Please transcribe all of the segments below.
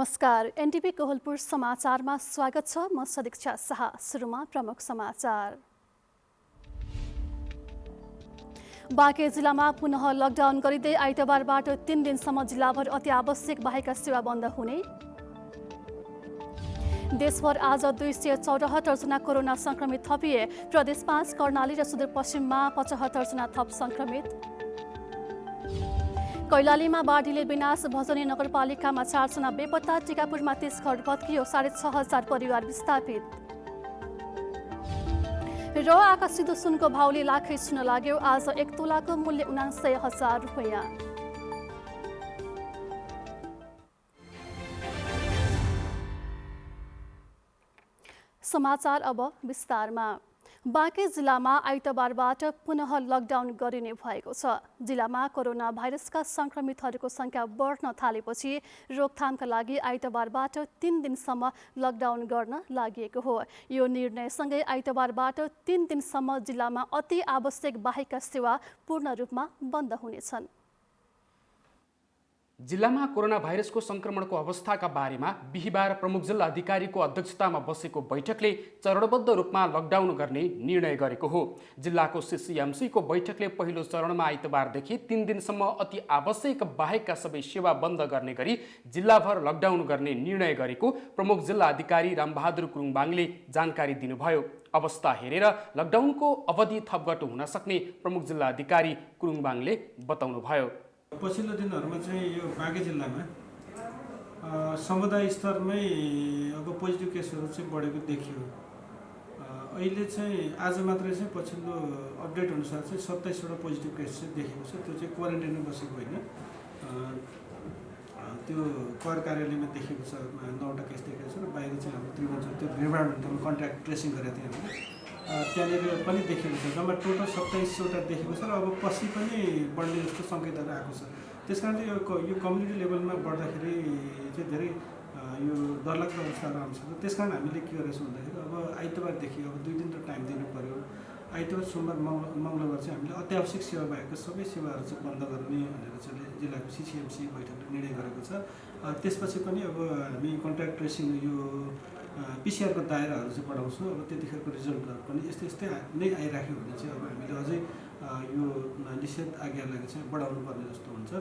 नमस्कार, एनटिभी कोहलपुर समाचारमा स्वागत छ। म सदिक्षा शाह। सुरुमा प्रमुख समाचार। बाँके जिल्लामा पुनः लकडाउन गरिँदै आइतबारबाट 3 दिनसम्म जिल्लाभर अति आवश्यक बाहेकका सेवा बन्द हुने। देशभर आज 274 जना कोरोना संक्रमित थपिए। प्रदेश 5 कर्णाली र सुदूरपश्चिममा 75 जना थप संक्रमित। कैलालीमा बाढीले विनाश, भजनी नगरपालिकामा 4 जना बेपत्ता। टिकापुरमा 30 घर भत्कियो, 6,500 परिवार विस्थापित। र आकाशिदो सुनको भाउले लाखै छुन लाग्यो। आज 1 तोलाको मूल्य 79,000 रुपैयाँ। समाचार अब विस्तारमा। बाँके जिल्लामा आइतबारबाट पुनः लकडाउन गरिने भएको छ। जिल्लामा कोरोना भाइरसका संक्रमितहरूको संख्या बढ्न थालेपछि रोकथामका लागि आइतबारबाट 3 दिनसम्म लकडाउन गर्न लागि हो। यो निर्णयसँगै आइतबारबाट 3 दिनसम्म जिल्लामा अति आवश्यक बाहेकका सेवा पूर्ण रूपमा बन्द हुनेछन्। जिल्लामा कोरोना भाइरसको संक्रमणको अवस्थाका बारेमा बिहीबार प्रमुख जिल्ला अधिकारीको अध्यक्षतामा बसेको बैठकले चरणबद्ध रूपमा लकडाउन गर्ने निर्णय गरेको हो। जिल्लाको सिसिएमसीको बैठकले पहिलो चरणमा आइतबारदेखि 3 दिनसम्म अति आवश्यक बाहेकका सबै सेवा बन्द गर्ने गरी जिल्लाभर लकडाउन गर्ने निर्णय गरेको प्रमुख जिल्ला अधिकारी रामबहादुर कुरुङबाङले जानकारी दिनुभयो। अवस्था हेरेर लकडाउनको अवधि थपघट हुन सक्ने प्रमुख जिल्ला अधिकारी कुरुङबाङले बताउनुभयो। पछिल्लो दिनहरूमा चाहिँ यो बाँके जिल्लामा समुदाय स्तरमै अब पोजिटिभ केसहरू चाहिँ बढेको देखियो। अहिले चाहिँ आज मात्रै चाहिँ पछिल्लो अपडेट अनुसार चाहिँ 27वटा पोजिटिभ केस चाहिँ देखेको छ। त्यो चाहिँ क्वारेन्टाइनमा बसेको होइन, त्यो कर कार्यालयमा देखेको छ। 9वटा केस देखेको छ र बाहिर चाहिँ हाम्रो त्रिभुवन त्यो भिडभाडमा कन्ट्याक्ट ट्रेसिङ गरेको थियो हामीले, त्यहाँनिर पनि देखेको छ। जम्मा टोटल 27वटा देखेको छ र अब पछि पनि बढ्ने जस्तो सङ्केतहरू आएको छ। त्यस कारण चाहिँ यो कम्युनिटी लेभलमा बढ्दाखेरि चाहिँ धेरै यो डरलाग्दो अवस्थाहरू आउँछ। त्यस कारण हामीले के गरेछौँ भन्दाखेरि अब आइतबारदेखि अब 2 दिन त टाइम दिनु पऱ्यो। आइतबार, सोमबार, मङ्गलबार चाहिँ हामीले अत्यावश्यक सेवा बाहेकको सबै सेवाहरू चाहिँ बन्द गर्ने भनेर चाहिँ जिल्लाको सिसिएमसी बैठकले निर्णय गरेको छ। त्यसपछि पनि अब हामी कन्ट्याक्ट ट्रेसिङ यो पिसिआरको दायराहरू चाहिँ बढाउँछौँ। अब त्यतिखेरको रिजल्टहरू पनि यस्तै नै आइराख्यो भने चाहिँ अब हामीले अझै यो निषेध आज्ञालाई चाहिँ बढाउनु पर्ने जस्तो हुन्छ।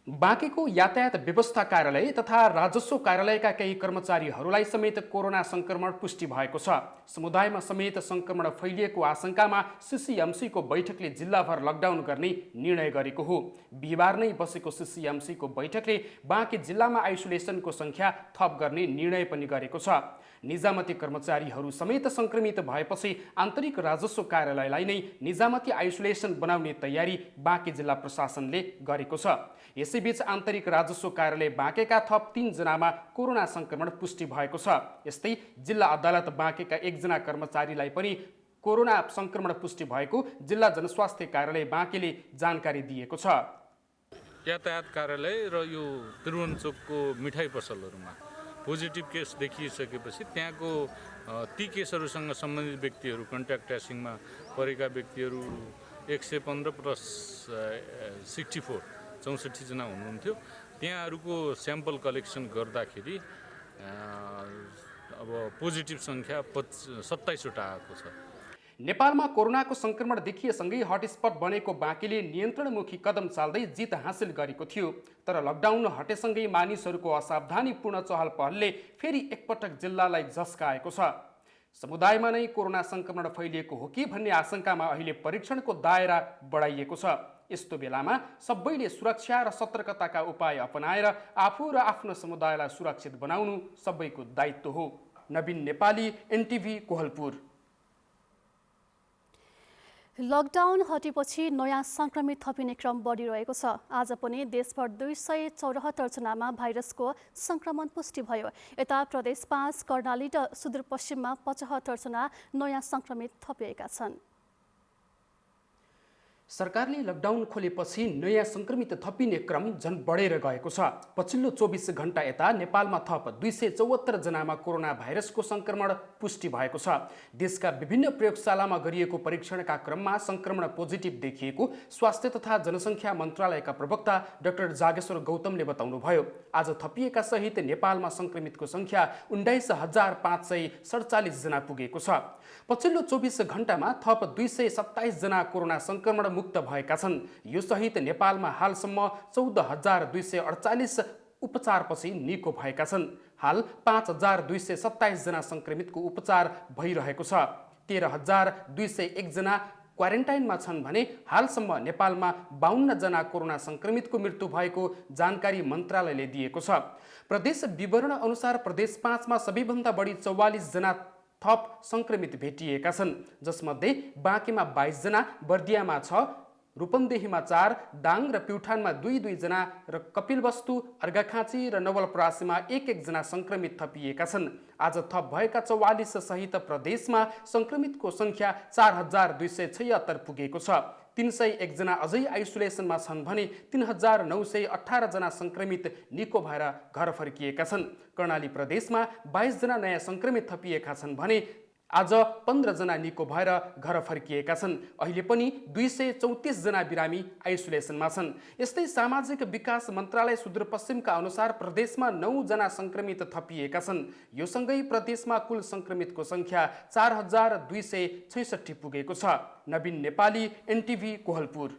बाँकेको यातायात व्यवस्था कार्यालय तथा राजस्व कार्यालयका केही कर्मचारीहरूलाई समेत कोरोना संक्रमण पुष्टि भएको छ। समुदायमा समेत संक्रमण फैलिएको आशंकामा सिसिएमसीको बैठकले जिल्लाभर लकडाउन गर्ने निर्णय गरेको हो। बिहिबार नै बसेको सिसिएमसीको बैठकले बाँके जिल्लामा आइसोलेसनको संख्या थप गर्ने निर्णय पनि गरेको छ। निजामती कर्मचारीहरू समेत संक्रमित भएपछि आन्तरिक राजस्व कार्यालयलाई नै निजामती आइसोलेसन बनाउने तयारी बाँके जिल्ला प्रशासनले गरेको छ। यसैबीच आन्तरिक राजस्व कार्यालय बाँकेका थप 3 जनामा कोरोना संक्रमण पुष्टि भएको छ। यस्तै जिल्ला अदालत बाँकेका 1 जना कर्मचारीलाई पनि कोरोना संक्रमण पुष्टि भएको जिल्ला जनस्वास्थ्य कार्यालय बाँकेले जानकारी दिएको छ। यातायात कार्यालय र यो त्रिभुवनचोकको मिठाई पसलहरूमा पोजिटिभ केस देखिसकेपछि त्यहाँको ती केसहरूसँग सम्बन्धित व्यक्तिहरू, कन्ट्याक्ट ट्रेसिङमा परेका व्यक्तिहरू 115 प्लस 64 64 जना हुनुहुन्थ्यो। त्यहाँहरूको स्याम्पल कलेक्सन गर्दाखेरि अब पोजिटिभ सङ्ख्या 27वटा आएको छ। नेपालमा कोरोनाको संक्रमण देखिएसँगै हटस्पट बनेको बाँकेले नियन्त्रणमुखी कदम चाल्दै जित हासिल गरेको थियो। तर लकडाउन हटेसँगै मानिसहरूको असावधानीपूर्ण चहल पहलले फेरि एकपटक जिल्लालाई झस्काएको छ। समुदायमा नै कोरोना संक्रमण फैलिएको हो कि भन्ने आशंकामा अहिले परीक्षणको दायरा बढाइएको छ। यस्तो बेलामा सबैले सुरक्षा र सतर्कताका उपाय अपनाएर आफू र आफ्नो समुदायलाई सुरक्षित बनाउनु सबैको दायित्व हो। नवीन नेपाली, एनटिभी कोहलपुर। लकडाउन हटेपछि नयाँ संक्रमित थपिने क्रम बढिरहेको छ। आज पनि देशभर 274 जनामा भाइरसको संक्रमण पुष्टि भयो। यता प्रदेश 5 कर्णाली र सुदूरपश्चिममा 75 जना नयाँ संक्रमित थपिएका छन्। सरकारले लकडाउन खोलेपछि नयाँ सङ्क्रमित थपिने क्रम झन् बढेर गएको छ। पछिल्लो 24 घण्टा यता नेपालमा थप 274 जनामा कोरोना भाइरसको सङ्क्रमण पुष्टि भएको छ। देशका विभिन्न प्रयोगशालामा गरिएको परीक्षणका क्रममा सङ्क्रमण पोजिटिभ देखिएको स्वास्थ्य तथा जनसङ्ख्या मन्त्रालयका प्रवक्ता डाक्टर जागेश्वर गौतमले बताउनुभयो। आज थपिएका सहित नेपालमा सङ्क्रमितको सङ्ख्या 19,547 जना पुगेको छ। पछिल्लो 24 घण्टामा थप 227 जना कोरोना सङ्क्रमण मुक्त भएका छन्। यो सहित नेपालमा हालसम्म 14,248 उपचारपछि निको भएका छन्। हाल 5,227 जना सङ्क्रमितको उपचार भइरहेको छ। 13,201 जना क्वारेन्टाइनमा छन् भने हालसम्म नेपालमा 52 जना कोरोना सङ्क्रमितको मृत्यु भएको जानकारी मन्त्रालयले दिएको छ। प्रदेश विवरण अनुसार प्रदेश 5 मा सबैभन्दा बढी 44 जना थप सङ्क्रमित भेटिएका छन्, जसमध्ये बाँकेमा 22 जना, बर्दियामा 6, रूपन्देहीमा 4, दाङ र प्युठानमा 2 जना र कपिलवस्तु, अर्घाखाँची र नवलपरासीमा 1 जना सङ्क्रमित थपिएका छन्। आज थप भएका 44 सहित प्रदेशमा सङ्क्रमितको सङ्ख्या 4,276 पुगेको छ। 301 जना अझै आइसोलेसनमा छन् भने 3,918 जना सङ्क्रमित निको भएर घर फर्किएका छन्। कर्णाली प्रदेशमा 22 जना नयाँ सङ्क्रमित थपिएका छन् भने आज 15 जना निको भएर घर फर्किएका छन्। अहिले पनि 234 जना बिरामी आइसोलेसनमा छन्। यस्तै सामाजिक विकास मन्त्रालय सुदूरपश्चिमका अनुसार प्रदेशमा 9 जना सङ्क्रमित थपिएका छन्। यो सँगै प्रदेशमा कुल सङ्क्रमितको सङ्ख्या 4,266 पुगेको छ। नवीन नेपाली, एनटिभी, कोहलपुर।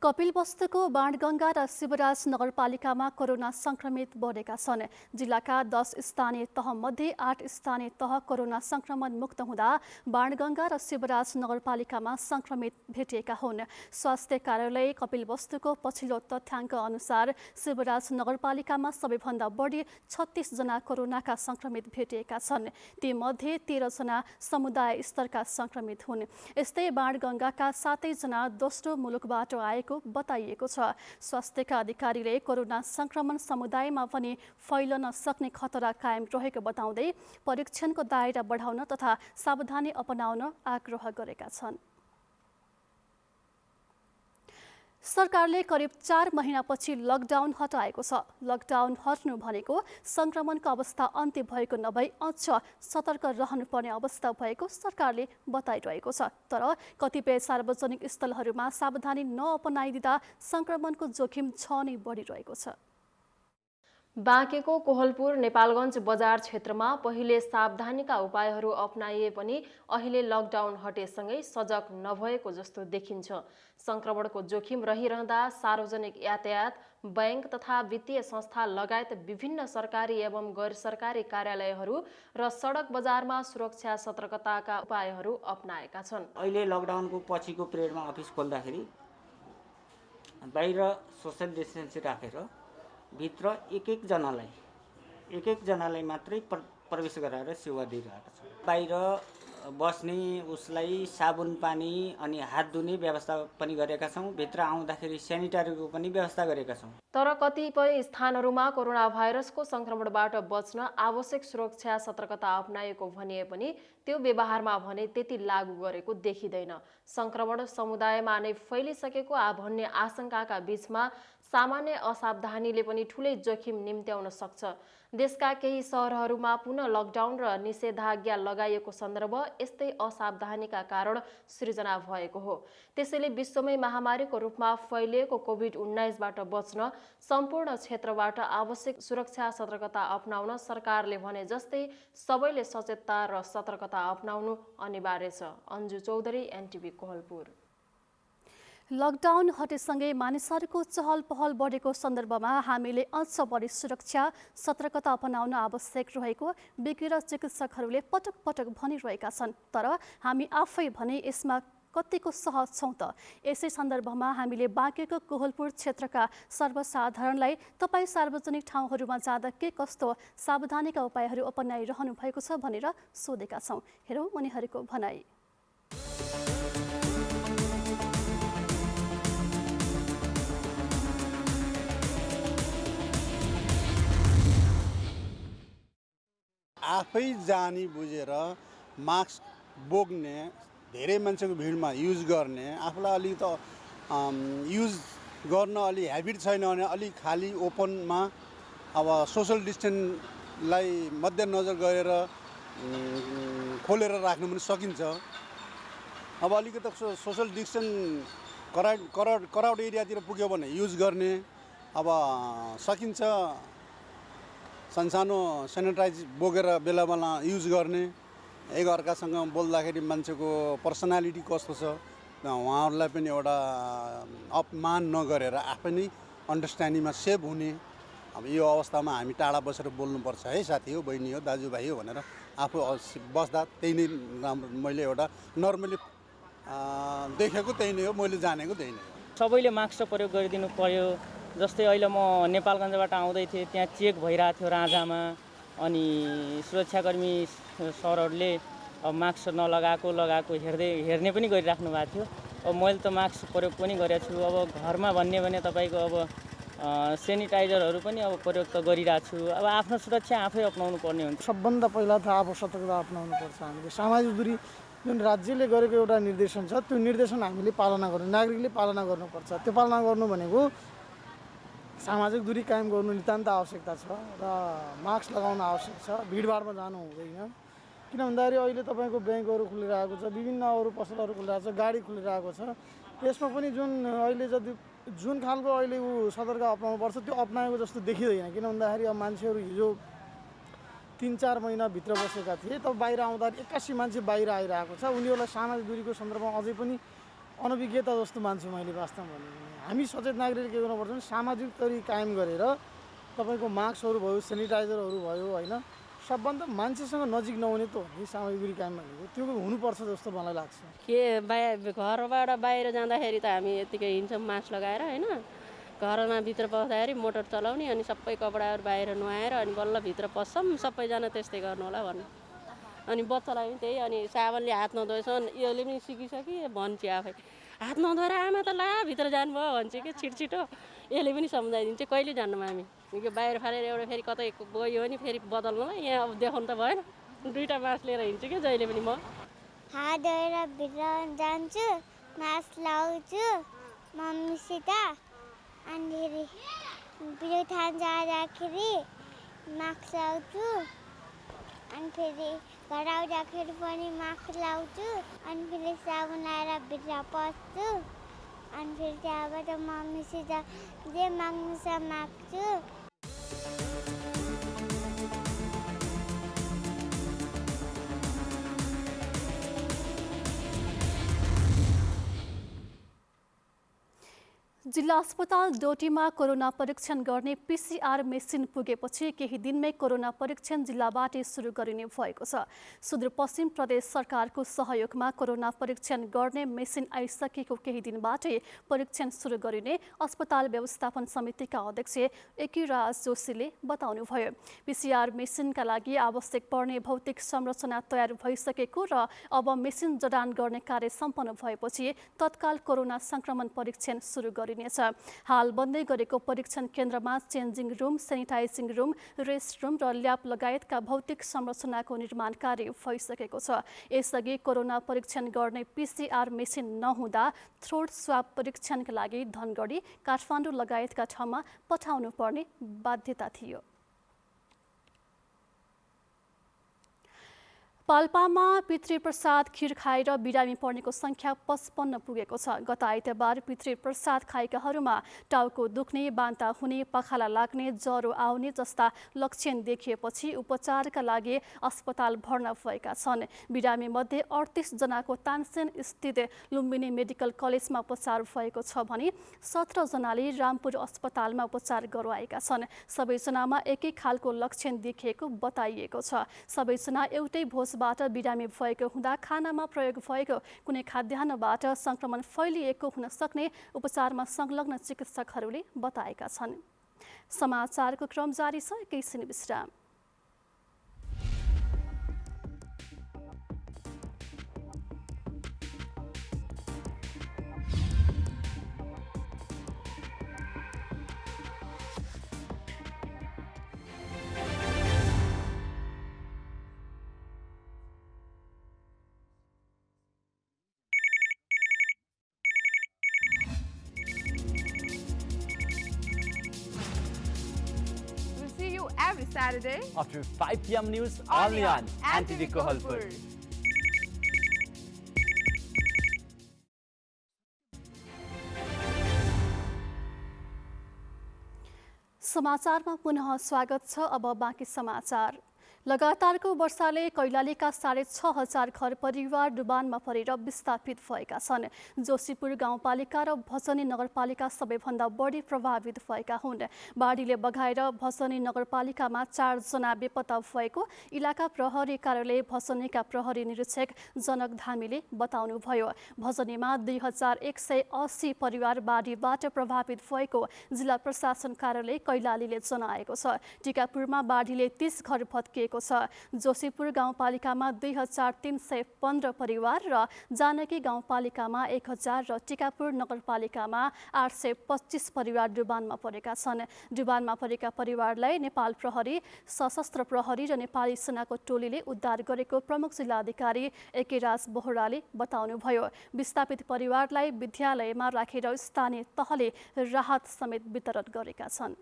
कपिलवस्तुको बाणगङ्गा र शिवराज नगरपालिकामा कोरोना सङ्क्रमित बढेका छन्। जिल्लाका 10 स्थानीय तहमध्ये 8 स्थानीय तह कोरोना सङ्क्रमण मुक्त हुँदा बाणगङ्गा र शिवराज नगरपालिकामा सङ्क्रमित भेटिएका हुन्। स्वास्थ्य कार्यालय कपिलवस्तुको पछिल्लो तथ्याङ्क अनुसार शिवराज नगरपालिकामा सबैभन्दा बढी 36 जना कोरोनाका सङ्क्रमित भेटिएका छन्। तीमध्ये 13 जना समुदाय स्तरका सङ्क्रमित हुन्। यस्तै बाणगङ्गाका 7 जना दोस्रो मुलुकबाट आएको बताइएको छ। स्वास्थ्यका अधिकारीले कोरोना सङ्क्रमण समुदायमा पनि फैलन सक्ने खतरा कायम रहेको बताउँदै परीक्षणको दायरा बढाउन तथा सावधानी अपनाउन आग्रह गरेका छन्। सरकारले करिब 4 महिनापछि लकडाउन हटाएको छ। लकडाउन हट्नु भनेको सङ्क्रमणको अवस्था अन्त्य भएको नभई अझ सतर्क रहनुपर्ने अवस्था भएको सरकारले बताइरहेको छ। तर कतिपय सार्वजनिक स्थलहरूमा सावधानी नअपनाइदिँदा सङ्क्रमणको जोखिम छ नै बढिरहेको छ। बाँकेको कोहलपुर नेपालगञ्ज बजार क्षेत्रमा पहिले सावधानीका उपायहरू अपनाइए पनि अहिले लकडाउन हटेसँगै सजग नभएको जस्तो देखिन्छ। सङ्क्रमणको जोखिम रहिरहँदा सार्वजनिक यातायात, बैंक तथा वित्तीय संस्था लगायत विभिन्न सरकारी एवं गैर सरकारी कार्यालयहरू र सडक बजारमा सुरक्षा सतर्कताका उपायहरू अपनाएका छन्। अहिले लकडाउनको पछिको पिरियडमा अफिस खोल्दाखेरि बाहिर सोसल डिस्टेन्सिङ राखेर भित्र एक जनालाई मात्रै प्रवेश गराएर सेवा दिइरहेको छ। बाहिर बस्ने उसलाई साबुन पानी अनि हात धुने व्यवस्था पनि गरेका छौँ। भित्र आउँदाखेरि सेनिटरीको पनि व्यवस्था गरेका छौँ। तर कतिपय स्थानहरूमा कोरोना भाइरसको सङ्क्रमणबाट बच्न आवश्यक सुरक्षा सतर्कता अपनाएको भनिए पनि त्यो व्यवहारमा भने त्यति लागू गरेको देखिँदैन। सङ्क्रमण समुदायमा नै फैलिसकेको भन्ने आशंकाका बीचमा सामान्य असावधानीले पनि ठुलै जोखिम निम्त्याउन सक्छ। देशका केही सहरहरूमा पुनः लकडाउन र निषेधाज्ञा लगाइएको सन्दर्भ यस्तै असावधानीका कारण सृजना भएको हो। त्यसैले विश्वमै महामारीको रूपमा फैलिएको कोभिड-19बाट बच्न सम्पूर्ण क्षेत्रबाट आवश्यक सुरक्षा सतर्कता अपनाउन सरकारले भने जस्तै सबैले सचेतता र सतर्कता अपनाउनु अनिवार्य छ। अन्जु चौधरी, एनटिभी, कोहलपुर। लकडाउन हटेसँगै मानिसहरूको चहल पहल बढेको सन्दर्भमा हामीले अझ बढी सुरक्षा सतर्कता अपनाउन आवश्यक रहेको विज्ञ र चिकित्सकहरूले पटक पटक भनिरहेका छन्। तर हामी आफै भने यसमा कतिको सहज छौँ त? यसै सन्दर्भमा हामीले बाँकेको कोहलपुर क्षेत्रका सर्वसाधारणलाई तपाईँ सार्वजनिक ठाउँहरूमा जाँदा के कस्तो सावधानीका उपायहरू अपनाइरहनु भएको छ भनेर सोधेका छौँ। हेरौँ उनीहरूको भनाइ। आफै जानी बुझेर मास्क बोक्ने धेरै मान्छेको भिडमा युज गर्ने, आफूलाई अलि त युज गर्न अलि ह्याबिट छैन भने अलि खाली ओपनमा अब सोसल डिस्टेन्सलाई मध्यनजर गरेर खोलेर राख्नु पनि सकिन्छ। अब अलिकति सोसल डिस्टेन्स कराउड एरियातिर पुग्यो भने युज गर्ने, अब सकिन्छ सानो सेनिटाइज बोकेर बेला बेला युज गर्ने, एकअर्कासँग बोल्दाखेरि मान्छेको पर्सनालिटी कस्तो छ उहाँहरूलाई पनि एउटा अपमान नगरेर आफै नै अन्डरस्ट्यान्डिङमा सेभ हुने। अब यो अवस्थामा हामी टाढा बसेर बोल्नुपर्छ है साथी हो, बहिनी हो, दाजुभाइ हो भनेर आफू बस्दा त्यही नै राम्रो। मैले एउटा नर्मली देखेको त्यही नै हो, मैले जानेको त्यही नै हो। सबैले मास्क प्रयोग गरिदिनु पर्यो। जस्तै अहिले म नेपालगञ्जबाट आउँदै थिएँ, त्यहाँ चेक भइरहेको थियो राजामा, अनि सुरक्षाकर्मी सरहरूले अब मास्क नलगाएको लगाएको हेर्ने पनि गरिराख्नु भएको थियो। अब मैले त मास्क प्रयोग पनि गरेको छु। अब घरमा भन्ने भने तपाईँको अब सेनिटाइजरहरू पनि अब प्रयोग त गरिरहेको छु। अब आफ्नो सुरक्षा आफै अपनाउनु पर्ने हुन्छ। सबभन्दा पहिला त अब सतर्कता अपनाउनु पर्छ। हामीले सामाजिक दूरी जुन राज्यले गरेको एउटा निर्देशन छ त्यो निर्देशन हामीले पालना गर्नु, नागरिकले पालना गर्नुपर्छ। त्यो पालना गर्नु भनेको सामाजिक दूरी कायम गर्नु नितान्त आवश्यकता छ र मास्क लगाउन आवश्यक छ। भिडभाडमा जानु हुँदैन। किन भन्दाखेरि अहिले तपाईँको ब्याङ्कहरू खुलिरहेको छ, विभिन्न अरू पसलहरू खुलिरहेको छ, गाडी खुलिरहेको छ। यसमा पनि जुन खालको अहिले सतर्क अपनाउनुपर्छ त्यो अपनाएको जस्तो देखिँदैन। किन भन्दाखेरि अब मान्छेहरू हिजो 3-4 महिनाभित्र बसेका थिए, तब बाहिर आउँदा 81 मान्छे बाहिर आइरहेको छ। उनीहरूलाई सामाजिक दूरीको सन्दर्भमा अझै पनि अनभिज्ञता जस्तो मान्छु मैले वास्तवमा भने। हामी सचेत नागरिकले के गर्नुपर्छ भने सामाजिक दूरी कायम गरेर तपाईँको मास्कहरू भयो, सेनिटाइजरहरू भयो, होइन, सबभन्दा मान्छेसँग नजिक नहुने त हो नि सामाजिक दूरी कायम भनेको। त्यो हुनुपर्छ जस्तो मलाई लाग्छ। घरबाट बाहिर जाँदाखेरि त हामी यतिकै हिँड्छौँ मास्क लगाएर, होइन। घरमा भित्र पस्दाखेरि मोटर चलाउने, अनि सबै कपडाहरू बाहिर नुहाएर अनि बल्ल भित्र पस्छौँ। सबैजना त्यस्तै गर्नु होला भन्नु। अनि बच्चालाई पनि त्यही, अनि साबनले हात नधोएछन्, यसले पनि सिकिसके भन्छ आफै। हात नधोएर आमा त ला भित्र जानुभयो भन्छ कि छिटो। यसले पनि सम्झाइदिन्छ। कहिले जान्नौँ हामी यो बाहिर फालेर एउटा फेरि कतै गयो भने फेरि बदल्नुलाई यहाँ अब देखाउनु त भएन। 2टा मास्क लिएर हिँड्छु कि जहिले पनि म। हात धोएर भित्र जान्छु, मास्क लगाउँछु मम्मीसित, अनि फेरि प्युठान जाँदाखेरि मास्क लगाउँछु, अनि फेरि घर आउँदाखेरि पनि मास्क लगाउँछु, अनि फेरि साबुन लगाएर भित्र पस्छु, अनि फेरि त्यहाँबाट मम्मीसित जे माग्नु छ माग्छु। जिल्ला अस्पताल डोटीमा कोरोना परीक्षण गर्ने पीसीआर मेसिन पुगेपछि केही दिनमै कोरोना परीक्षण जिल्लाबाटै सुरु गरिने भएको छ। सुदूरपश्चिम प्रदेश सरकारको सहयोगमा कोरोना परीक्षण गर्ने मेसिन आइसकेको केही दिनबाटै परीक्षण सुरु गरिने अस्पताल व्यवस्थापन समितिका अध्यक्ष एकीराज जोशीले बताउनुभयो। पीसीआर मेसिनका लागि आवश्यक पर्ने भौतिक संरचना तयार भइसकेको र अब मेसिन जडान गर्ने कार्य सम्पन्न भएपछि तत्काल कोरोना संक्रमण परीक्षण सुरु गरिने। हाल बन्दै गरेको परीक्षण केन्द्रमा changing room, sanitizing room, rest room र ल्याब लगायतका भौतिक संरचनाको निर्माण कार्य भइसकेको छ। यसअघि कोरोना परीक्षण गर्ने पीसीआर मेसिन नहुँदा थ्रोट स्वाब परीक्षणका लागि धनगढी, काठमाडौँ लगायतका ठाउँमा पठाउनु पर्ने बाध्यता थियो। पाल्पामा पितृप्रसाद खिर खाएर बिरामी पर्नेको संख्या 55 पुगेको छ। गत आइतबार पितृप्रसाद खाएकाहरूमा टाउको दुख्ने, बान्ता हुने, पखाला लाग्ने, ज्वरो आउने जस्ता लक्षण देखिएपछि उपचारका लागि अस्पताल भर्ना भएका छन्। बिरामी मध्ये 38 जनाको तानसेन स्थित लुम्बिनी मेडिकल कलेजमा उपचार भएको छ भने 17 जनाले रामपुर अस्पतालमा उपचार गराएका छन्। सबैजनामा एकै खालको लक्षण देखिएको बताइएको छ। सबैजना एउटै भोज बाट बिरामी भएको हुँदा खानामा प्रयोग भएको कुनै खाद्यान्नबाट संक्रमण फैलिएको हुन सक्ने उपचारमा संलग्न चिकित्सकहरूले बताएका छन्। समाचारको क्रम जारी छ, एकैछिन विश्राम। every Saturday after 5 p.m. news only on NTV Kohalpur. समाचारमा पुनः स्वागत छ। अब बाँकी समाचार। लगातारको वर्षाले कैलालीका 6,500 घर परिवार डुबानमा परेर विस्थापित भएका छन्। जोशीपुर गाउँपालिका र भजनी नगरपालिका सबैभन्दा बढी प्रभावित भएका हुन्। बाढीले बगाएर भजनी नगरपालिकामा 4 जना बेपत्ता भएको इलाका प्रहरी कार्यालय भजनीका प्रहरी निरीक्षक जनक धामीले बताउनुभयो। भजनीमा 2180 परिवार बाढीबाट प्रभावित भएको जिल्ला प्रशासन कार्यालय कैलालीले जनाएको छ। टिकापुरमा बाढीले 30 घर भत्किएको छ। जोशीपुर गाउँपालिकामा 2315 परिवार र जानकी गाउँपालिकामा 1000 र टिकापुर नगरपालिकामा 825 परिवार डुबानमा परेका छन्। डुबानमा परेका परिवारलाई नेपाल प्रहरी, सशस्त्र प्रहरी र नेपाली सेनाको टोलीले उद्धार गरेको प्रमुख जिल्लाधिकारी एके राज बोहराले बताउनुभयो। विस्थापित परिवारलाई विद्यालयमा राखेर स्थानीय तहले राहत समेत वितरण गरेका छन्।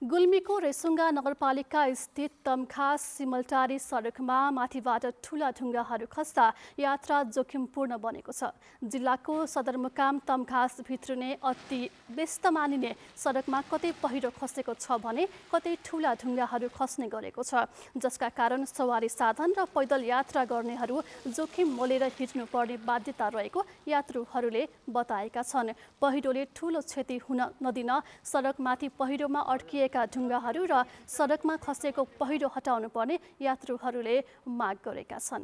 गुल्मीको रेसुङ्गा नगरपालिका स्थित तमखास सिमलटारी सडकमा माथिबाट ठुला ढुङ्गाहरू खस्दा यात्रा जोखिमपूर्ण बनेको छ। जिल्लाको सदरमुकाम तमखास भित्रिने अति व्यस्त मानिने सडकमा कतै पहिरो खसेको छ भने कतै ठुला ढुङ्गाहरू खस्ने गरेको छ, जसका कारण सवारी साधन र पैदल यात्रा गर्नेहरू जोखिम मोलेर हिँड्नुपर्ने बाध्यता रहेको यात्रुहरूले बताएका छन्। पहिरोले ठुलो क्षति हुन नदिन सडकमाथि पहिरोमा अड्किएका ढुङ्गाहरू र सडकमा खसेको पहिरो हटाउनु पर्ने यात्रुहरूले माग गरेका छन्।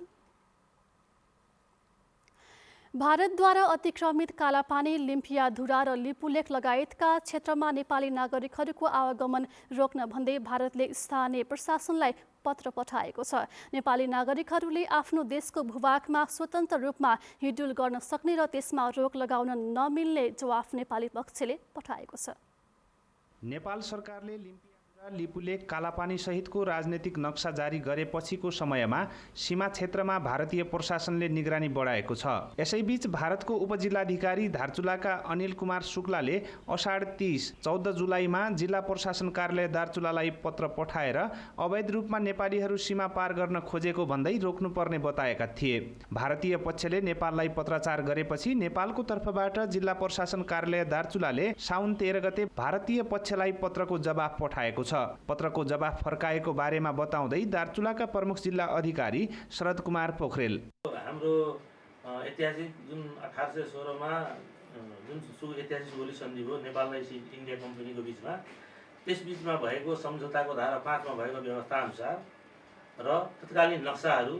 भारतद्वारा अतिक्रमित कालापानी, लिम्पियाधुरा र लिपुलेक लगायतका क्षेत्रमा नेपाली नागरिकहरूको आवागमन रोक्न भन्दै भारतले स्थानीय प्रशासनलाई पत्र पठाएको छ। नेपाली नागरिकहरूले आफ्नो देशको भूभागमा स्वतन्त्र रूपमा हिँडडुल गर्न सक्ने र त्यसमा रोक लगाउन नमिल्ने जवाफ नेपाली पक्षले पठाएको छ। नेपाल सरकारले लिम्पियाधुरा, लिपुलेक, कालापानी सहितको राजनैतिक नक्सा जारी गरेपछिको समयमा सीमा क्षेत्रमा भारतीय प्रशासनले निगरानी बढाएको छ। यसैबीच भारतको उपजिल्लाधिकारी धारचुलाका अनिल कुमार शुक्लाले असाढ 30 14 जुलाईमा जिल्ला प्रशासन कार्यालय दार्चुलालाई पत्र पठाएर अवैध रूपमा नेपालीहरू सीमा पार गर्न खोजेको भन्दै रोक्नुपर्ने बताएका थिए। भारतीय पक्षले नेपाललाई पत्राचार गरेपछि नेपालको तर्फबाट जिल्ला प्रशासन कार्यालय दार्चुलाले साउन 13 गते भारतीय पक्षलाई पत्रको जवाफ पठाएको छ। पत्रको जवाफ फर्काएको बारेमा बताउँदै दार्चुलाका प्रमुख जिल्ला अधिकारी शरद कुमार पोखरेल, हाम्रो ऐतिहासिक जुन 1816 मा जुन ऐतिहासिक गोली सन्धि हो नेपाल र इन्डिया कम्पनीको बीचमा, त्यस बीचमा भएको सम्झौताको धारा 5 मा भएको व्यवस्था अनुसार र तत्कालीन नक्साहरू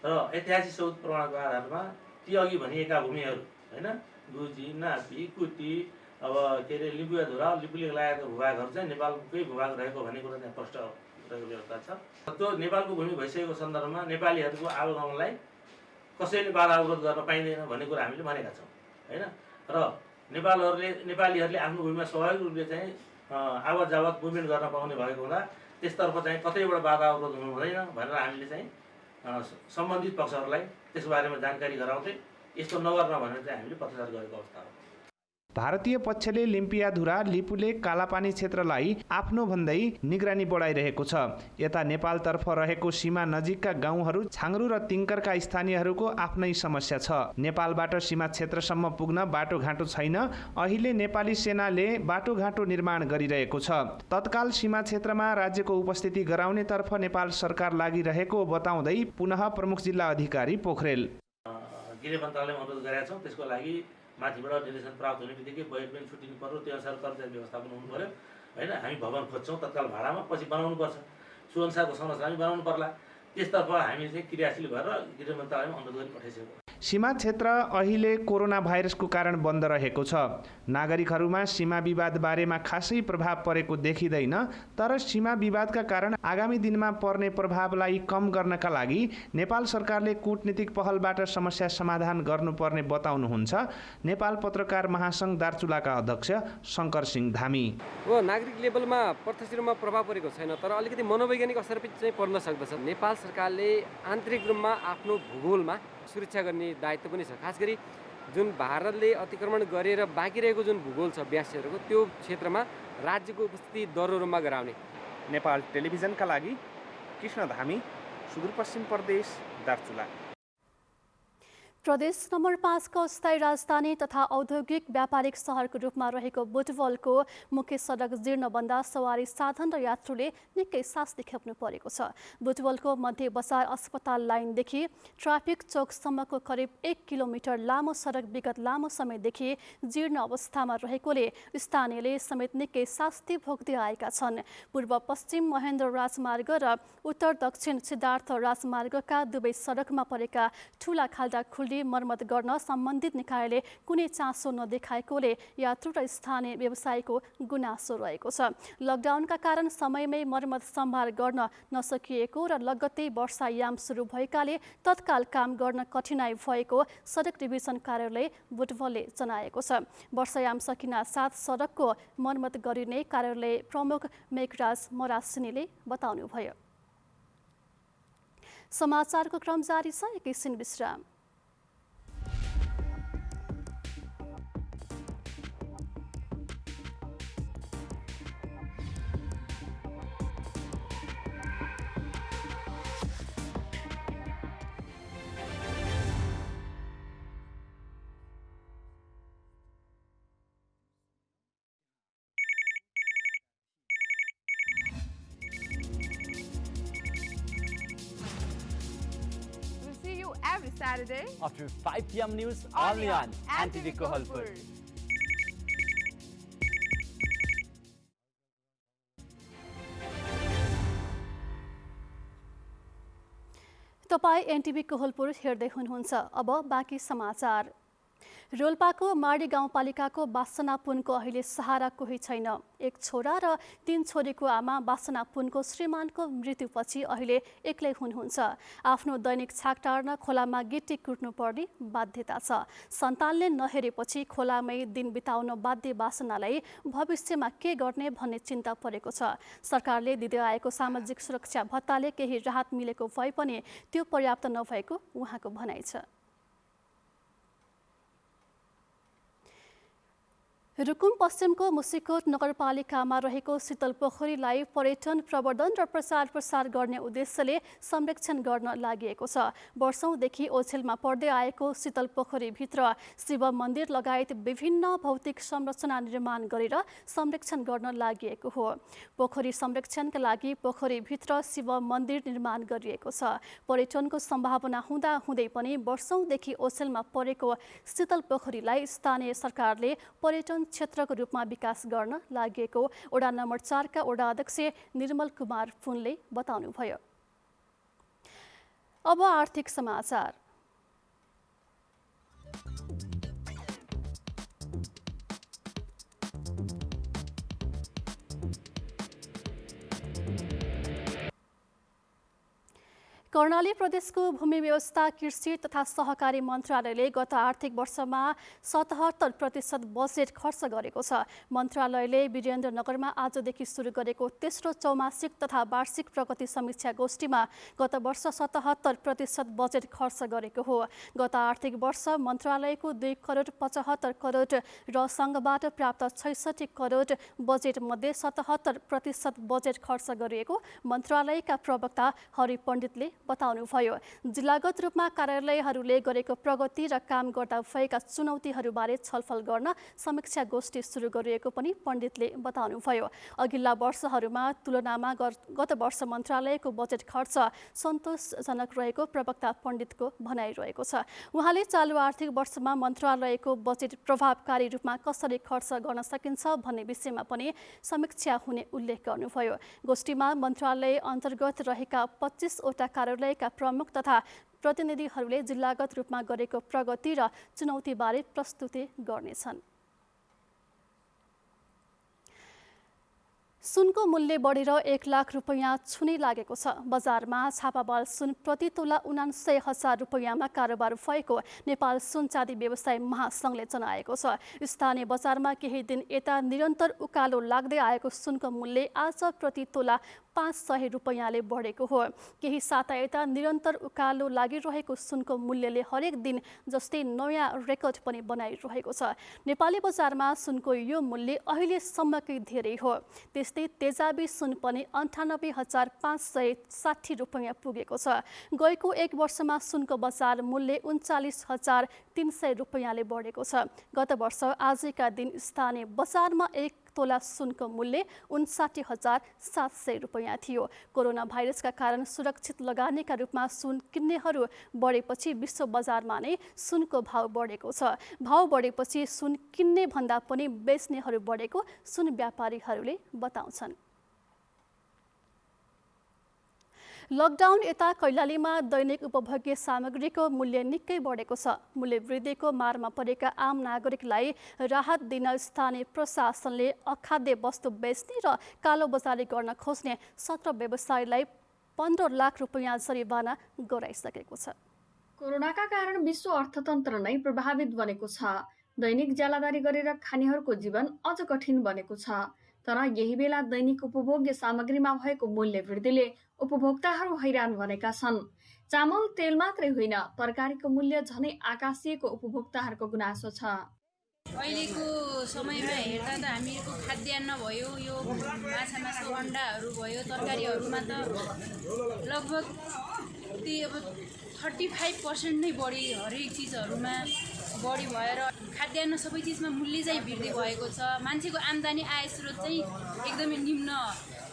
र ऐतिहासिक सबुत प्रमाणको आधारमा ती अघि भनिएका भूमिहरू हैन, गुजी, नापी, कुटी, अब के अरे लिम्पियाधुरा, लिपुलेक लगायतका भूभागहरू चाहिँ नेपालकै भूभाग रहेको भन्ने कुरा त्यहाँ प्रष्ट रहेको व्यवस्था छ। त्यो नेपालको भूमि भइसकेको सन्दर्भमा नेपालीहरूको आवागमनलाई कसैले बाधा अवरोध गर्न पाइँदैन भन्ने कुरा हामीले भनेका छौँ हैन। र नेपालीहरूले आफ्नो भूमिमा स्वाभाविक रूपले चाहिँ आवत जावत मुभमेन्ट गर्न पाउने भएको हुँदा त्यसतर्फ चाहिँ कतैबाट बाधा अवरोध हुनु हुँदैन भनेर हामीले चाहिँ सम्बन्धित पक्षहरूलाई त्यस बारेमा जानकारी गराउँदै यस्तो नगर्न भनेर चाहिँ हामीले पत्रचार गरेको अवस्था हो। भारतीय पक्षले लिम्पियाधुरा, लिपुलेक, कालापानी क्षेत्रलाई आफ्नो भन्दै निगरानी बढाइरहेको छ। यता नेपालतर्फ रहेको सीमा नजिकका गाउँहरू छाङ्रू र तिङ्करका स्थानीयहरूको आफ्नै समस्या छ। नेपालबाट सीमा क्षेत्रसम्म पुग्न बाटोघाटो छैन। अहिले नेपाली सेनाले बाटोघाटो निर्माण गरिरहेको छ। तत्काल सीमा क्षेत्रमा राज्यको उपस्थिति गराउनेतर्फ नेपाल सरकार लागिरहेको बताउँदै पुनः प्रमुख जिल्ला अधिकारी पोखरेल, गृह मन्त्रालयमा अनुरोध गरेका छौँ। त्यसको लागि माथिबाट निर्देशन प्राप्त हुने बित्तिकै बजेट पनि छुट्टिनु पर्यो, त्यो अनुसार कर्मचारी व्यवस्थापन हुनु पर्यो हैन। हामी भवन खोज्छौँ तत्काल भाडामा, पछि बनाउनुपर्छ, सो अनुसारको संरचना पनि बनाउनु पर्ला। त्यसतर्फ हामी चाहिँ क्रियाशील भएर गृह मन्त्रालयमा अनुरोध गरी पठाइसकेको। सीमा क्षेत्र अहिले कोरोना भाइरसको कारण बन्द रहेको छ। नागरिकहरूमा सीमा विवाद बारेमा खासै प्रभाव परेको देखिँदैन। तर सीमा विवादका कारण आगामी दिनमा पर्ने प्रभावलाई कम गर्नका लागि नेपाल सरकारले कूटनीतिक पहलबाट समस्या समाधान गर्नुपर्ने बताउनुहुन्छ नेपाल पत्रकार महासङ्घ दार्चुलाका अध्यक्ष शङ्कर सिंह धामी। हो, नागरिक लेभलमा प्रत्यक्ष रूपमा प्रभाव परेको छैन, तर अलिकति मनोवैज्ञानिक असर चाहिँ पर्न सक्दछ। नेपाल सरकारले आन्तरिक रूपमा आफ्नो भूगोलमा सुरक्षा गर्ने दायित्व पनि छ। खास गरी जुन भारतले अतिक्रमण गरेर बाँकी रहेको जुन भूगोल छ व्यासहरूको, त्यो क्षेत्रमा राज्यको उपस्थिति दरोहरुमा गराउने। नेपाल टेलिभिजनका लागि कृष्ण धामी, सुदूरपश्चिम प्रदेश, दार्चुला। प्रदेश नम्बर 5 को स्थायी राजधानी तथा औद्योगिक व्यापारिक सहरको रूपमा रहेको बुटवलको मुख्य सडक जीर्ण बन्दा सवारी साधन र यात्रुले निकै शास्ति खेप्नु परेको छ। बुटवलको मध्य बजार अस्पताल लाइनदेखि ट्राफिक चौकसम्मको करिब 1 किलोमिटर लामो सडक विगत लामो समयदेखि जीर्ण अवस्थामा रहेकोले स्थानीयले समेत निकै शास्ति भोग्दै आएका छन्। पूर्व पश्चिम महेन्द्र राजमार्ग र उत्तर दक्षिण सिद्धार्थ राजमार्गका दुवै सडकमा परेका ठूला खाल्डा खुल्डी मर्मत गर्न सम्बन्धित निकायले कुनै चासो नदेखाएकोले यात्रु र स्थानीय व्यवसायीको गुनासो रहेको छ। लकडाउनका कारण समयमै मर्मत सम्भार गर्न नसकिएको र लगत्तै वर्षायाम सुरु भएकाले तत्काल काम गर्न कठिनाई भएको सडक डिभिजन कार्यालय बुटवलले जनाएको छ। वर्षायाम सकिना साथ सडकको मर्मत गरिने कार्यालय प्रमुख मेघराज मरासिनीले बताउनुभयो। समाचारको क्रम जारी छ, एकैछिन विश्राम। Every Saturday after 5 p.m. news only on NTV Kohalpur. तपाई एनटीभी कोहलपुर हेर्दै हुनुहुन्छ। अब बाँकी समाचार। रोल्पाको माडी गाउँपालिकाको बासना पुनको अहिले सहारा कोही छैन। एक छोरा र 3 छोरीको आमा बासना पुनको श्रीमानको मृत्युपछि अहिले एक्लै हुनुहुन्छ। आफ्नो दैनिक छाक टार्न खोलामा गिटी कुट्नु पर्ने बाध्यता छ। सन्तानले नहेरेपछि खोलामै दिन बिताउन बाध्य बासनालाई भविष्यमा के गर्ने भन्ने चिन्ता परेको छ। सरकारले दिँदै आएको सामाजिक सुरक्षा भत्ताले केही राहत मिलेको भए पनि त्यो पर्याप्त नभएको उहाँको भनाइ छ। रुकुम पश्चिमको मुसिकोट नगरपालिकामा रहेको शीतल पोखरीलाई पर्यटन प्रवर्धन र प्रसार गर्ने उद्देश्यले संरक्षण गर्न लागि छ। वर्षौंदेखि ओछेलमा पर्दै आएको शीतल पोखरीभित्र शिव मन्दिर लगायत विभिन्न भौतिक संरचना निर्माण गरेर संरक्षण गर्न लागि हो। पोखरी संरक्षणका लागि पोखरीभित्र शिव मन्दिर निर्माण गरिएको छ। पर्यटनको सम्भावना हुँदा हुँदै पनि वर्षौंदेखि ओछेलमा परेको शीतल पोखरीलाई स्थानीय सरकारले पर्यटन क्षेत्रको रूपमा विकास गर्न लागेको वडा नम्बर 4 का वडा अध्यक्ष निर्मल कुमार पुनले बताउनुभयो। अब आर्थिक समाचार। कर्णाली प्रदेशको भूमि व्यवस्था कृषि तथा सहकारी मन्त्रालयले गत आर्थिक वर्षमा 77% बजेट खर्च गरेको छ। मन्त्रालयले वीरेन्द्रनगरमा आजदेखि सुरु गरेको तेस्रो चौमासिक तथा वार्षिक प्रगति समीक्षा गोष्ठीमा गत वर्ष 77% बजेट खर्च गरेको हो। गत आर्थिक वर्ष मन्त्रालयको 2 करोड 75 करोड र सङ्घबाट प्राप्त 66 करोड बजेट मध्ये 77% बजेट खर्च गरिएको मन्त्रालयका प्रवक्ता हरि पण्डितले बताउनुभयो। जिल्लागत रूपमा कार्यालयहरूले गरेको प्रगति र काम गर्दा भएका चुनौतीहरूबारे छलफल गर्न समीक्षा गोष्ठी सुरु गरिएको पनि पण्डितले बताउनुभयो। अघिल्ला वर्षहरूमा तुलनामा गत वर्ष मन्त्रालयको बजेट खर्च सन्तोषजनक रहेको प्रवक्ता पण्डितको भनाइरहेको छ। उहाँले चालु आर्थिक वर्षमा मन्त्रालयको बजेट प्रभावकारी रूपमा कसरी खर्च गर्न सकिन्छ भन्ने विषयमा पनि समीक्षा हुने उल्लेख गर्नुभयो। गोष्ठीमा मन्त्रालय अन्तर्गत रहेका 25 वटा कार्यालयका प्रमुख तथा प्रतिनिधिहरूले जिल्लागत रूपमा गरेको प्रगति र चुनौतीबारे प्रस्तुति गर्नेछन्। सुनको मूल्य बढेर 1 लाख रुपैयाँ छुने लागेको छ। बजारमा छापामाल सुन प्रति तोला 79,000 रुपैयाँमा कारोबार भएको नेपाल सुन चाँदी व्यवसाय महासङ्घले जनाएको छ। स्थानीय बजारमा केही दिन यता निरन्तर उकालो लाग्दै आएको सुनको मूल्य आज प्रति तोला 500 रुपैयाँले बढेको हो। केही साता यता निरन्तर उकालो लागिरहेको सुनको मूल्यले हरेक दिन जस्तै नयाँ रेकर्ड पनि बनाइरहेको छ। नेपाली बजारमा सुनको यो मूल्य अहिलेसम्मकै धेरै हो। त्यस्तै तेजाबी सुन पनि 98,560 रुपैयाँ पुगेको छ। गएको एक वर्षमा सुनको बजार मूल्य 39,300 रुपैयाँले बढेको छ। गत वर्ष आजका दिन स्थानीय बजारमा 1 तोला सुनको मूल्य 59,700 रुपैयाँ थियो। कोरोना भाइरसका कारण सुरक्षित लगानीका रूपमा सुन किन्नेहरू बढेपछि विश्व बजारमा नै सुनको भाव बढेको छ। भाव बढेपछि सुन किन्ने भन्दा पनि बेच्नेहरू बढेको सुन व्यापारीहरूले बताउँछन्। लकडाउन यता कैलालीमा दैनिक उपभोग्य सामग्रीको मूल्य निकै बढेको छ। मूल्य वृद्धिको मारमा परेका आम नागरिकलाई राहत दिन स्थानीय प्रशासनले अखाद्य वस्तु बेच्ने र कालोबजारी गर्न खोज्ने 17 व्यवसायीलाई 15 लाख रुपैयाँ जरिवाना गराइसकेको छ। कोरोनाका कारण विश्व अर्थतन्त्र नै प्रभावित बनेको छ। दैनिक ज्यालादारी गरेर खानेहरूको जीवन अझ कठिन बनेको छ। तर यही बेला दैनिक उपभोग्य सामग्रीमा भएको मूल्य वृद्धिले उपभोक्ताहरू हैरान बनेका छन्। चामल तेल मात्रै होइन, तरकारीको मूल्य झनै आकाशिएको उपभोक्ताहरूको गुनासो छ। अहिलेको समयमा हेर्दा त हामीहरूको खाद्यान्न भयो, यो माछा मासु अन्डाहरू भयो, तरकारीहरूमा त लगभग त्यही अब 35% नै बढी हरेक चिजहरूमा बढी भएर खाद्यान्न सबै चिजमा मूल्य चाहिँ वृद्धि भएको छ। मान्छेको आम्दानी आय स्रोत चाहिँ एकदमै निम्न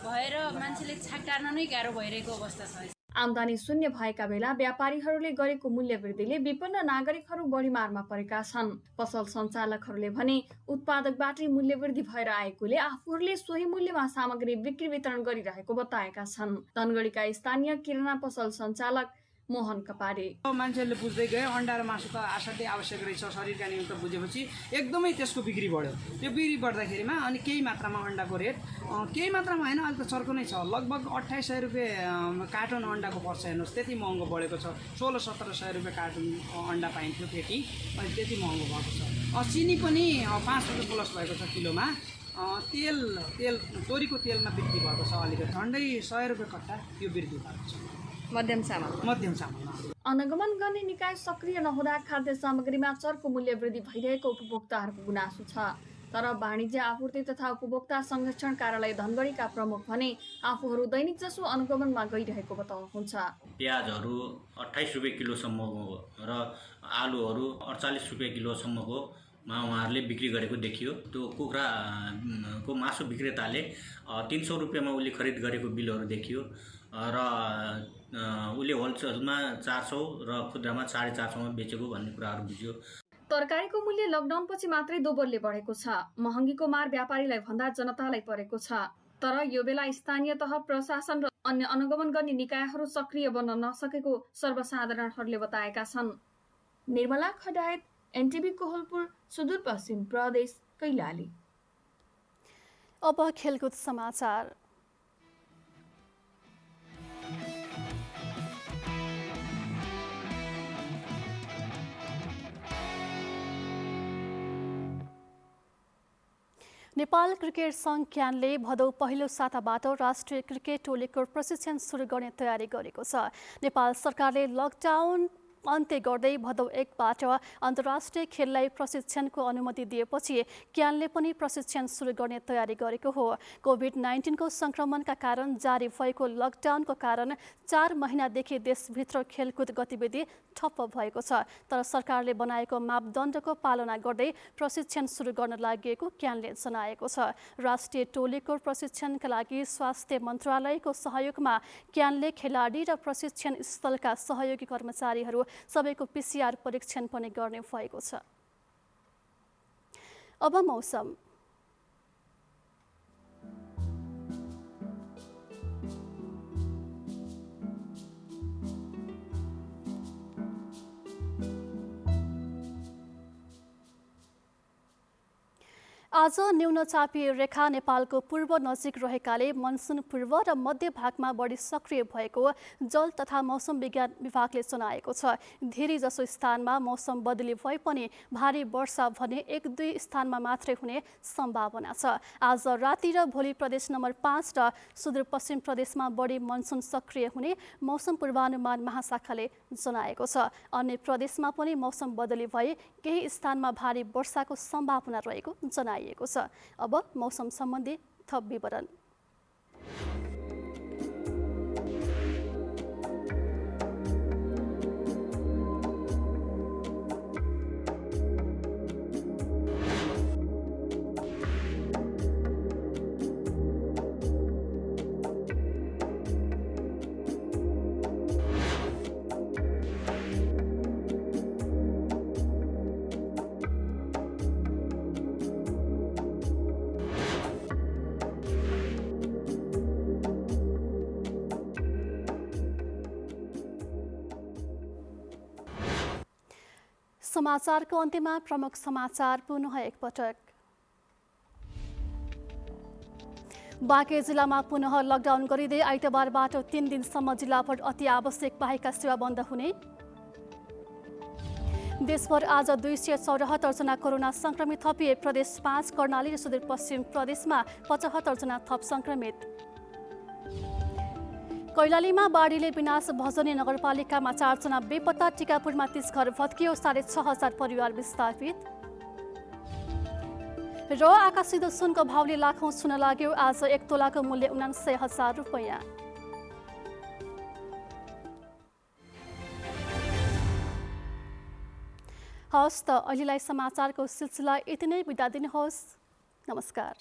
भएर मान्छेले छाक टार्न नै गाह्रो भइरहेको अवस्था छ। आम्दानी शून्य भएका बेला व्यापारीहरूले गरेको मूल्य वृद्धिले विपन्न नागरिकहरू बढी मारमा परेका छन्। पसल सञ्चालकहरूले भने उत्पादकबाटै मूल्य वृद्धि भएर आएकोले आफूहरूले सोही मूल्यमा सामग्री बिक्री वितरण गरिरहेको बताएका छन्। धनगढीका स्थानीय किराना पसल सञ्चालक मोहन कपाडे मान्छेहरूले बुझ्दै गए अन्डा र मासु त असाध्यै आवश्यक रहेछ शरीरका निमित्त बुझेपछि एकदमै त्यसको बिक्री बढ्यो। त्यो बिक्री बढ्दाखेरिमा अनि केही मात्रामा अन्डाको रेट केही मात्रामा होइन अहिले त चर्को नै छ। लगभग 2800 रुपियाँ कार्टुन अन्डाको पर्छ। हेर्नुहोस् त्यति महँगो बढेको छ। 1600-1700 रुपियाँ कार्टुन अन्डा पाइन्थ्यो पेटी, अहिले त्यति महँगो भएको छ। चिनी पनि 5 रुपियाँ प्लस भएको छ किलोमा। तेल तोरीको तेलमा वृद्धि भएको छ अलिकति, झन्डै 100 रुपियाँ कट्टा यो वृद्धि भएको छ। मध्यम चामल अनुगमन गर्ने निकाय सक्रिय नहुँदा खाद्य सामग्रीमा चर्को मूल्य वृद्धि भइरहेको उपभोक्ताहरूको गुनासो छ। तर वाणिज्य आपूर्ति तथा उपभोक्ता संरक्षण कार्यालय धनगढीका प्रमुख भने आफूहरू दैनिक जसो अनुगमनमा गइरहेको बताउनुहुन्छ। प्याजहरू 28 रुपियाँ किलोसम्मको र आलुहरू 48 रुपियाँ किलोसम्मको उहाँहरूले बिक्री गरेको देखियो। त्यो कुखुराको मासु विक्रेताले 300 रुपियाँमा उसले खरिद गरेको बिलहरू देखियो र उसले होलसेलमा 400 र खुद्रामा 450 बेचेको भन्ने कुराहरू बुझ्यो। तरकारीको मूल्य लकडाउन पछि मात्रै दोब्बरले बढेको छ। महँगीको मार व्यापारीलाई भन्दा जनतालाई परेको छ। तर यो बेला स्थानीय तह प्रशासन र अन्य अनुगमन गर्ने निकायहरू सक्रिय बन्न नसकेको सर्वसाधारणहरूले बताएका छन्। निर्मला खडायत, एनटिभी कोहलपुर, सुदूरपश्चिम प्रदेश, कैलाली। अब खेलकुद समाचार। नेपाल क्रिकेट सङ्घ क्यानले भदौ पहिलो साताबाट राष्ट्रिय क्रिकेट टोलीको प्रशिक्षण सुरु गर्ने तयारी गरेको छ। नेपाल सरकारले लकडाउन अन्त्य गर्दै भदौ 1बाट अन्तर्राष्ट्रिय खेललाई प्रशिक्षणको अनुमति दिएपछि क्यानले पनि प्रशिक्षण सुरु गर्ने तयारी गरेको हो। कोभिड-19 को संक्रमणका कारण जारी भएको लकडाउनको कारण 4 महिनादेखि देशभित्र खेलकुद गतिविधि ठप्प भएको छ। तर सरकारले बनाएको मापदण्डको पालना गर्दै प्रशिक्षण सुरु गर्न लागि क्यानले जनाएको छ। राष्ट्रिय टोलीको प्रशिक्षणका लागि स्वास्थ्य मन्त्रालयको सहयोगमा क्यानले खेलाडी र प्रशिक्षण स्थलका सहयोगी कर्मचारीहरू सबैको PCR परीक्षण पनि गर्ने भएको छ। अब मौसम। आज न्यूनचापीय रेखा नेपालको पूर्व नजिक रहेकाले मनसुन पूर्व र मध्य भागमा बढी सक्रिय भएको जल तथा मौसम विज्ञान विभागले जनाएको छ। धेरै जसो स्थानमा मौसम बदली भए पनि भारी वर्षा भने 1-2 स्थानमा मात्रै हुने सम्भावना छ। आज राति र भोलि प्रदेश नम्बर 5 र सुदूरपश्चिम प्रदेशमा बढी मनसुन सक्रिय हुने मौसम पूर्वानुमान महाशाखाले जनाएको छ। अन्य प्रदेशमा पनि मौसम बदली भए केही स्थानमा भारी वर्षाको सम्भावना रहेको जनाइएको छ। अब मौसम सम्बन्धी थप विवरण। समाचारको अन्त्यमा प्रमुख समाचार पुनः एकपटक। बाँके जिल्लामा पुनः लकडाउन गरिँदै आइतबारबाट 3 दिनसम्म जिल्लाभर अति आवश्यक बाहेकका सेवा बन्द हुने। देशभर आज 274 जना कोरोना संक्रमित थपिए। प्रदेश 5 कर्णाली र सुदूरपश्चिम प्रदेशमा 75 जना थप संक्रमित। कैलालीमा बाढीले विनाश भजनी नगरपालिकामा 4 जना बेपत्ता। टिकापुरमा 30 घर भत्कियो। 6,500 परिवार विस्थापित। र आकाशिदो सुनको भावले लाखौं छुन लाग्यो। आज 1 तोलाको मूल्य 79,000 रुपैयाँ। हवस् त अहिलेलाई समाचारको सिलसिला यति नै। बिदा दिनुहोस्। नमस्कार।